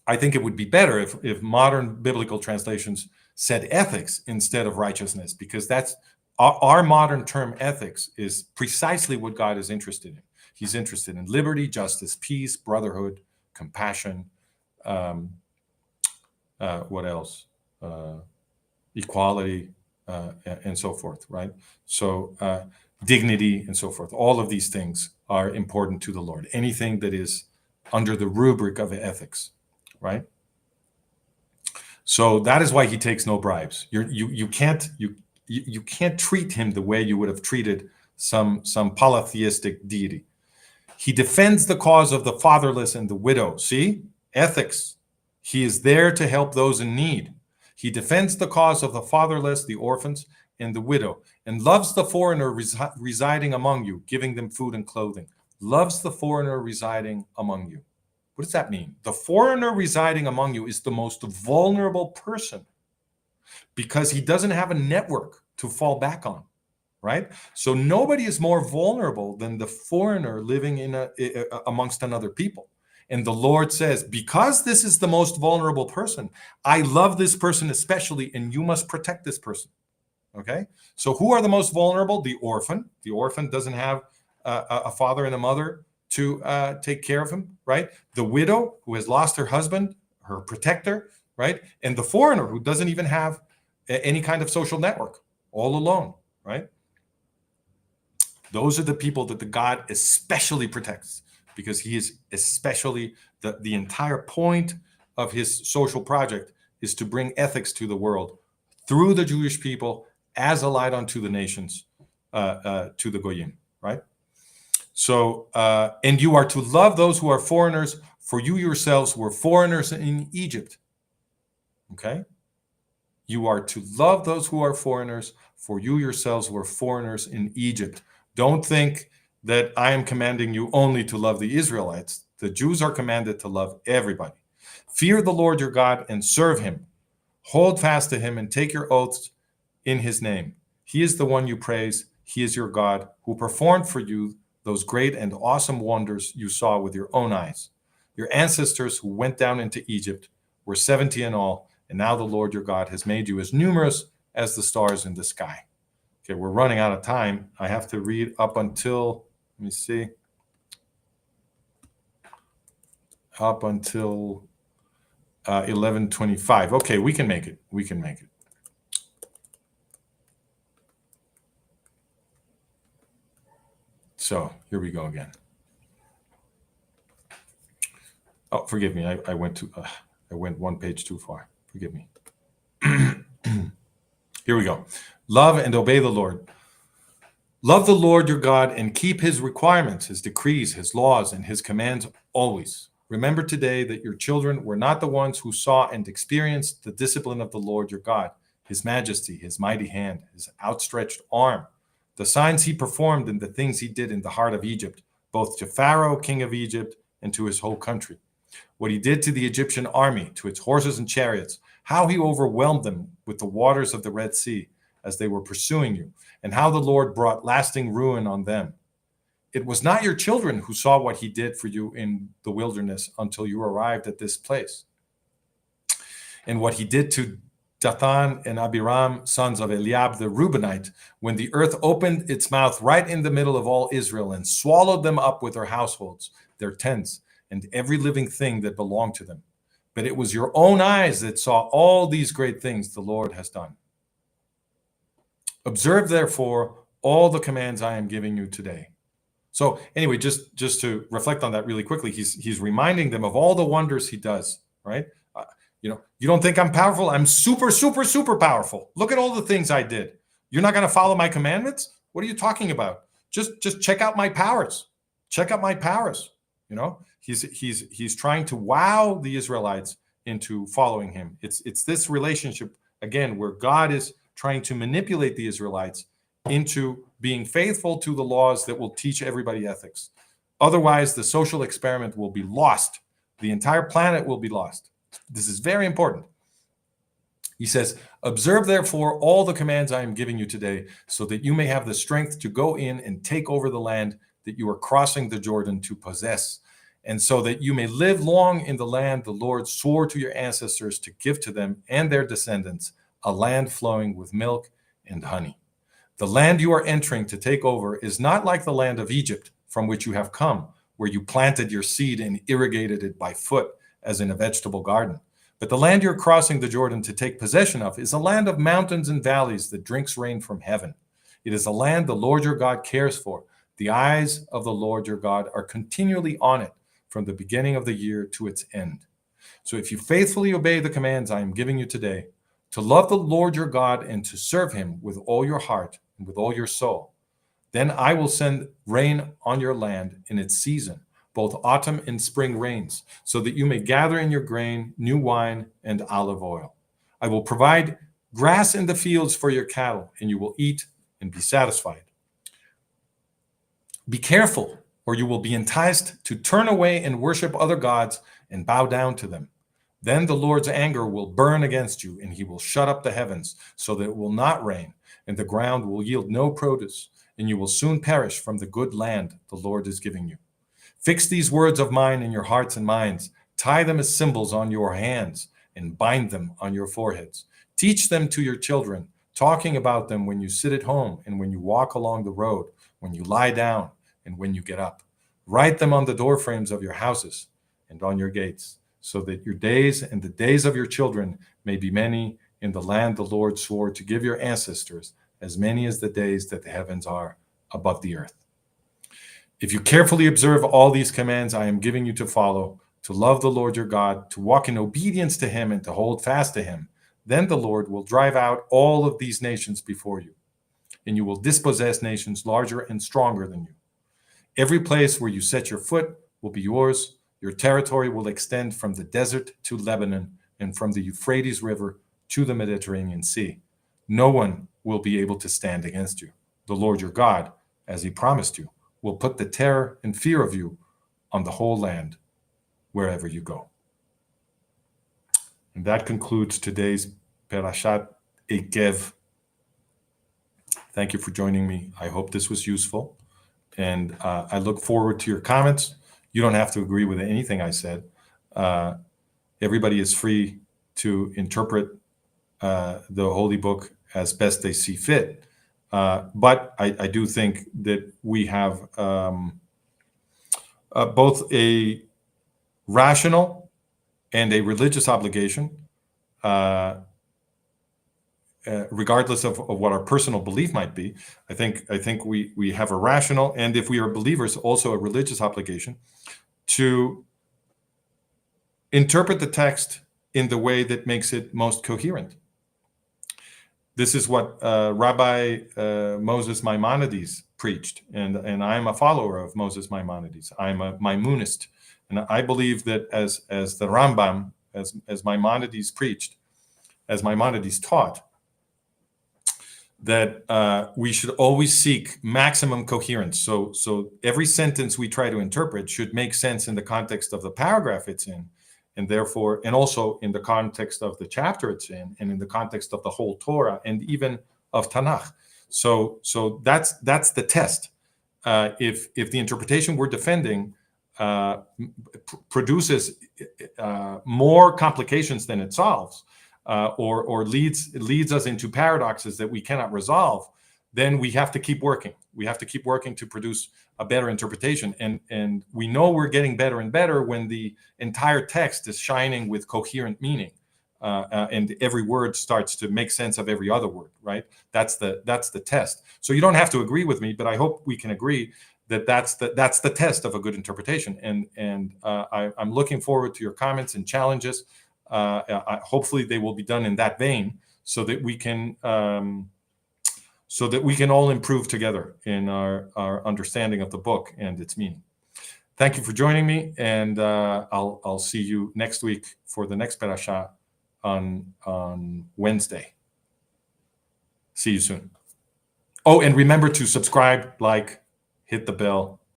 I think it would be better if modern biblical translations said ethics instead of righteousness, because that's our modern term ethics is precisely what God is interested in. He's interested in liberty, justice, peace, brotherhood, compassion. What else? Equality, and so forth, right? So dignity and so forth. All of these things are important to the Lord. Anything that is under the rubric of ethics, right? So that is why he takes no bribes. You can't treat him the way you would have treated some polytheistic deity. He defends the cause of the fatherless and the widow. See? Ethics. He is there to help those in need. He defends the cause of the fatherless, the orphans, and the widow, and loves the foreigner residing among you, giving them food and clothing. Loves the foreigner residing among you. What does that mean? The foreigner residing among you is the most vulnerable person because he doesn't have a network to fall back on, right? So nobody is more vulnerable than the foreigner living amongst another people. And the Lord says, because this is the most vulnerable person, I love this person especially, and you must protect this person. Okay? So who are the most vulnerable? The orphan. The orphan doesn't have a father and a mother to take care of him, right? The widow who has lost her husband, her protector, right? And the foreigner who doesn't even have any kind of social network, all alone, right? Those are the people that the God especially protects, because he is especially, the entire point of his social project is to bring ethics to the world through the Jewish people as a light unto the nations, to the Goyim, right? So, and you are to love those who are foreigners, for you yourselves were foreigners in Egypt. Okay? You are to love those who are foreigners, for you yourselves were foreigners in Egypt. Don't think that I am commanding you only to love the Israelites. The Jews are commanded to love everybody. Fear the Lord your God and serve him. Hold fast to him and take your oaths in his name. He is the one you praise. He is your God who performed for you those great and awesome wonders you saw with your own eyes. Your ancestors who went down into Egypt were 70 in all, and now the Lord your God has made you as numerous as the stars in the sky. Okay, we're running out of time. I have to read up until, let me see, up until 11:25. Okay, we can make it. We can make it. So here we go again. Oh, forgive me. I went one page too far. Forgive me. Here we go. Love and obey the Lord. Love the Lord your God and keep his requirements, his decrees, his laws, and his commands always. Remember today that your children were not the ones who saw and experienced the discipline of the Lord your God, his majesty, his mighty hand, his outstretched arm, the signs he performed and the things he did in the heart of Egypt, both to Pharaoh, king of Egypt, and to his whole country. What he did to the Egyptian army, to its horses and chariots, how he overwhelmed them with the waters of the Red Sea as they were pursuing you, and how the Lord brought lasting ruin on them. It was not your children who saw what he did for you in the wilderness until you arrived at this place. And what he did to Dathan and Abiram, sons of Eliab the Reubenite, when the earth opened its mouth right in the middle of all Israel and swallowed them up with their households, their tents, and every living thing that belonged to them. But it was your own eyes that saw all these great things the Lord has done. Observe, therefore, all the commands I am giving you today. So anyway, just to reflect on that really quickly, he's reminding them of all the wonders he does, right? You don't think I'm powerful? I'm super, super, super powerful. Look at all the things I did. You're not going to follow my commandments? What are you talking about? Just check out my powers. Check out my powers. He's trying to wow the Israelites into following him. It's this relationship again where God is trying to manipulate the Israelites into being faithful to the laws that will teach everybody ethics. Otherwise, the social experiment will be lost. The entire planet will be lost. This is very important. He says, observe therefore all the commands I am giving you today, so that you may have the strength to go in and take over the land that you are crossing the Jordan to possess, and so that you may live long in the land the Lord swore to your ancestors to give to them and their descendants, a land flowing with milk and honey. The land you are entering to take over is not like the land of Egypt, from which you have come, where you planted your seed and irrigated it by foot, as in a vegetable garden. But the land you're crossing the Jordan to take possession of is a land of mountains and valleys that drinks rain from heaven. It is a land the Lord your God cares for. The eyes of the Lord your God are continually on it, from the beginning of the year to its end. So if you faithfully obey the commands I am giving you today, to love the Lord your God and to serve him with all your heart and with all your soul, then I will send rain on your land in its season, both autumn and spring rains, so that you may gather in your grain, new wine, and olive oil. I will provide grass in the fields for your cattle, and you will eat and be satisfied. Be careful, or you will be enticed to turn away and worship other gods and bow down to them. Then the Lord's anger will burn against you, and he will shut up the heavens so that it will not rain, and the ground will yield no produce, and you will soon perish from the good land the Lord is giving you. Fix these words of mine in your hearts and minds. Tie them as symbols on your hands and bind them on your foreheads. Teach them to your children, talking about them when you sit at home and when you walk along the road, when you lie down and when you get up. Write them on the doorframes of your houses and on your gates, so that your days and the days of your children may be many in the land the Lord swore to give your ancestors, as many as the days that the heavens are above the earth. If you carefully observe all these commands I am giving you to follow, to love the Lord your God, to walk in obedience to him and to hold fast to him, then the Lord will drive out all of these nations before you. and you will dispossess nations larger and stronger than you. Every place where you set your foot will be yours. Your territory will extend from the desert to Lebanon and from the Euphrates River to the Mediterranean Sea. No one will be able to stand against you. The Lord your God, as he promised you, will put the terror and fear of you on the whole land wherever you go. And that concludes today's Parasha Ekev. Thank you for joining me. I hope this was useful. And I look forward to your comments. You don't have to agree with anything I said. Everybody is free to interpret the Holy Book as best they see fit. But I do think that we have both a rational and a religious obligation, regardless of what our personal belief might be. I think we have a rational, and if we are believers, also a religious obligation to interpret the text in the way that makes it most coherent. This is what Rabbi Moses Maimonides preached, and I am a follower of Moses Maimonides. I'm a Maimonist, and I believe that as the Rambam, as Maimonides preached, as Maimonides taught, that we should always seek maximum coherence. So every sentence we try to interpret should make sense in the context of the paragraph it's in, and therefore, and also in the context of the chapter it's in, and in the context of the whole Torah, and even of Tanakh. So that's the test. If the interpretation we're defending produces more complications than it solves, or leads us into paradoxes that we cannot resolve, then we have to keep working. We have to keep working to produce a better interpretation. And we know we're getting better and better when the entire text is shining with coherent meaning, and every word starts to make sense of every other word, right? That's the test. So you don't have to agree with me, but I hope we can agree that that's the test of a good interpretation. And I'm looking forward to your comments and challenges. Hopefully they will be done in that vein, so that we can all improve together in our understanding of the book and its meaning. Thank you for joining me, and I'll see you next week for the next parasha on Wednesday. See you soon. Oh, and remember to subscribe, like, hit the bell,